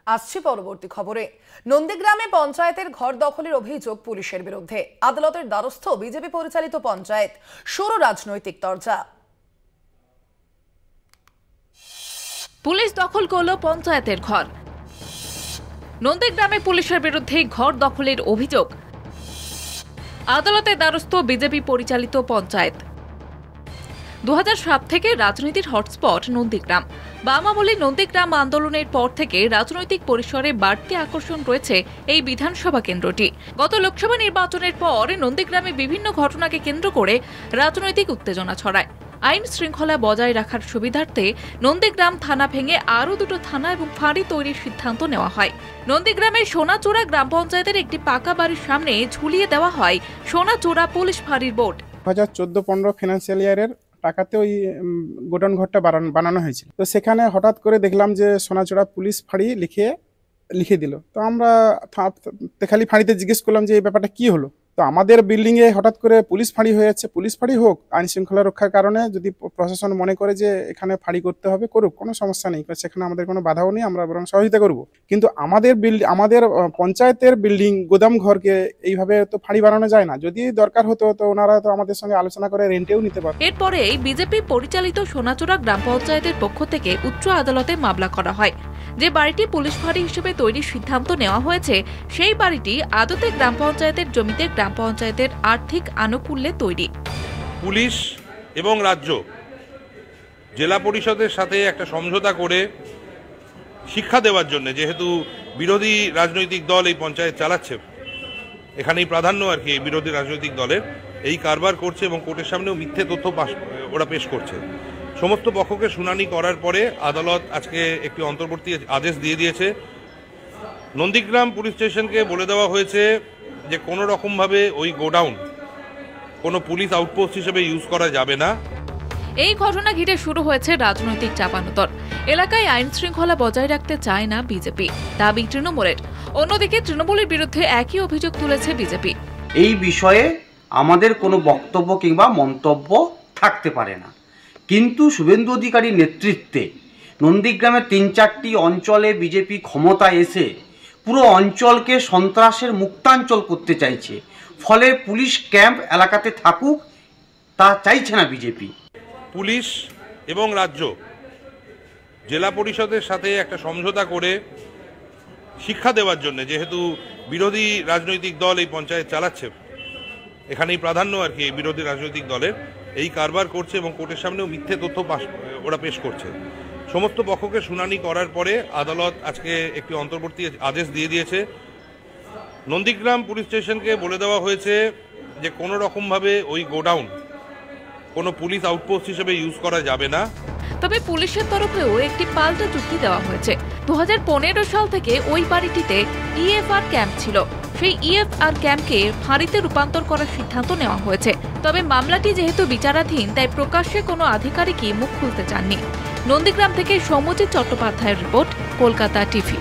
আসছি পরবর্তী খবরে। নন্দীগ্রামে পঞ্চায়েতের ঘর দখলের অভিযোগ পুলিশের বিরুদ্ধে। আদালতের দ্বারস্থ বিজেপি পরিচালিত পঞ্চায়েত, শুরু রাজনৈতিক তরজা। পুলিশ দখল করল পঞ্চায়েতের ঘর। নন্দীগ্রামে পুলিশের বিরুদ্ধে ঘর দখলের অভিযোগ। আদালতের দ্বারস্থ বিজেপি পরিচালিত পঞ্চায়েত। 2007 থেকে রাজনীতির হটস্পট নন্দীগ্রাম। বাম আমলে নন্দীগ্রাম আন্দোলনের পর থেকে রাজনৈতিক পরিসরে বাড়তি আকর্ষণ রয়েছে এই বিধানসভা কেন্দ্রটি। গত লোকসভা নির্বাচনের পর নন্দীগ্রামে বিভিন্ন ঘটনাকে কেন্দ্র করে রাজনৈতিক উত্তেজনা ছড়ায়। আইন শৃঙ্খলা বজায় রাখার সুবিধার্থে নন্দীগ্রাম থানা ভেঙে আরও দুটো থানা এবং ফাঁড়ি তৈরির সিদ্ধান্ত নেওয়া হয়। নন্দীগ্রামের সোনাচূড়া গ্রাম পঞ্চায়েতের একটি পাকা বাড়ির সামনে ঝুলিয়ে দেওয়া হয় সোনাচূড়া পুলিশ ফাঁড়ির বোর্ড। 2014-15 ফিনান্সিয়াল ইয়ারের টাকাতে ওই গোডাউন ঘরটা বানানো হয়েছিল। তো সেখানে হঠাৎ করে দেখলাম যে সোনাচূড়া পুলিশ ফাঁড়ি লিখে দিল। তো আমরা খালি ফাঁড়িতে জিজ্ঞেস করলাম যে এই ব্যাপারটা কি হলো। তো আমাদের বিল্ডিং এ হঠাৎ করে পুলিশ ফাঁড়ি হয়ে যাচ্ছে। পুলিশ ফাঁড়ি হোক, আইন শৃঙ্খলা রক্ষার কারণে যদি প্রশাসন মনে করে যে এখানে ফাঁড়ি করতে হবে করুক, কোনো সমস্যা নেই, সেখানে আমাদের কোনো বাধাও নেই, আমরা বরং সহযোগিতা করব। কিন্তু আমাদের পঞ্চায়েতের বিল্ডিং গোদাম ঘরকে এইভাবে তো ফাঁড়ি বানানো যায় না। যদি দরকার হতো তো ওনারা তো আমাদের সঙ্গে আলোচনা করে রেন্টেও নিতে পারত। এরপরে বিজেপি পরিচালিত সোনাচূড়া গ্রাম পঞ্চায়েতের পক্ষ থেকে উচ্চ আদালতে মামলা করা হয়। যে বাড়িটি পুলিশ ফাঁড়ি হিসেবে তৈরির সিদ্ধান্ত নেওয়া হয়েছে সেই বাড়িটি আদতে গ্রাম পঞ্চায়েতের জমিতে গ্রাম পঞ্চায়েতের আর্থিক আনুকূল্যে তৈরি। পুলিশ এবং রাজ্য জেলা পরিষদের সাথে একটা সমঝোতা করে শিক্ষা দেওয়ার জন্য, যেহেতু বিরোধী রাজনৈতিক দল এই পঞ্চায়েত চালাচ্ছে, এখানেই প্রাধান্য আর কি বিরোধী রাজনৈতিক দলের, এই কারবার করছে এবং কোর্টের সামনেও মিথ্যে তথ্য ওরা পেশ করছে। সমস্ত পক্ষকে শুনানি করার পরে আদালত আজকে একটি অন্তর্বর্তী আদেশ দিয়ে দিয়েছে। নন্দীগ্রাম পুলিশ স্টেশনকে বলে দেওয়া হয়েছে যে কোনো রকমভাবে ওই গোডাউন কোনো পুলিশ আউটপোস্ট হিসেবে ইউজ করা যাবে না। এই ঘটনা ঘিরে শুরু হয়েছে রাজনৈতিক চাপানোতর। এলাকায় আইন শৃঙ্খলা বজায় রাখতে চায় না বিজেপি, দাবি তৃণমূলের। অন্যদিকে তৃণমূলের বিরুদ্ধে একই অভিযোগ তুলেছে বিজেপি। এই বিষয়ে আমাদের কোনো বক্তব্য কিংবা মন্তব্য থাকতে পারে না, কিন্তু শুভেন্দু অধিকারীর নেতৃত্বে নন্দীগ্রামে 3-4টি অঞ্চলে বিজেপি ক্ষমতায় এসে পুরো অঞ্চলকে সন্ত্রাসের মুক্তাঞ্চল করতে চাইছে। ফলে পুলিশ ক্যাম্প এলাকাতে থাকুক তা চাইছে না বিজেপি। পুলিশ এবং রাজ্য জেলা পরিষদের সাথে একটা সমঝোতা করে শিক্ষা দেওয়ার জন্য, যেহেতু বিরোধী রাজনৈতিক দল এই পঞ্চায়েত চালাচ্ছে, এখানেই প্রাধান্য আর কি বিরোধী রাজনৈতিক দলের, এই কারবার করছে এবং কোর্টের সামনেও মিথ্যে তথ্য ওরা পেশ করছে। সমস্ত পক্ষকে শুনানি করার পরে আদালত আজকে একটি অন্তর্বর্তী আদেশ দিয়ে দিয়েছে। নন্দীগ্রাম পুলিশ স্টেশনকে বলে দেওয়া হয়েছে যে কোনো রকমভাবে ওই গোডাউন কোনো পুলিশ আউটপোস্ট হিসেবে ইউজ করা যাবে না। তবে পুলিশের তরফেও একটি পাল্টা যুক্তি দেওয়া হয়েছে। 2015 সাল থেকে ওই বাড়িটিতে ইএফআর ক্যাম্প ছিল। সেই ইএফআর ক্যাম্পকে ফাঁড়িতে রূপান্তর করার সিদ্ধান্ত নেওয়া হয়েছে। তবে মামলাটি যেহেতু বিচারাধীন, তাই প্রকাশ্যে কোনো আধিকারিকই মুখ খুলতে চাননি। নন্দীগ্রাম থেকে সৌম্যজিৎ চট্টোপাধ্যায়ের রিপোর্ট, কলকাতা টিভি।